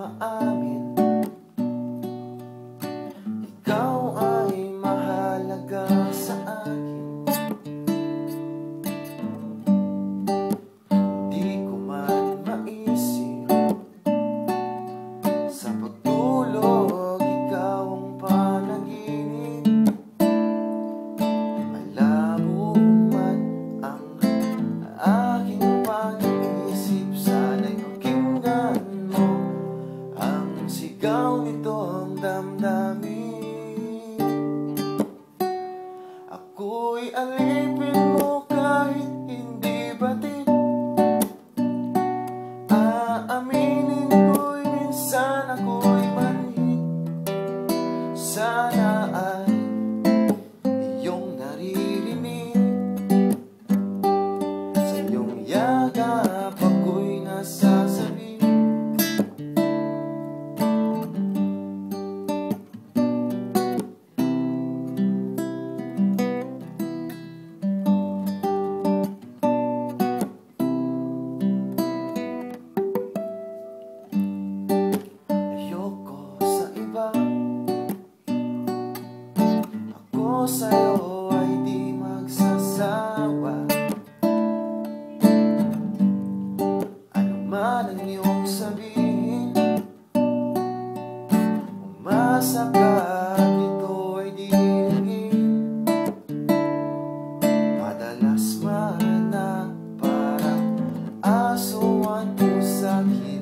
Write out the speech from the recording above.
maamin, ikaw ay mahalaga sa akin. Di ko man maisip sa pagtulog, ikaw ang panaginip. Malabo man ang aking pag-iisip, sana'y pakinggan mo ang sigaw nitong damdamin. Ako'y alipin mo kahit hindi batid. Aaminin ko'y minsan ako'y manhid. Sana ay iyong naririnig. Sa iyong yakap ako'y nasasabi. Ako sa'yo ay di magsasawa. Ano man ang iyong sabihin, umasa ka, ito ay diligin. Madalas man na parang aso ang pusakit.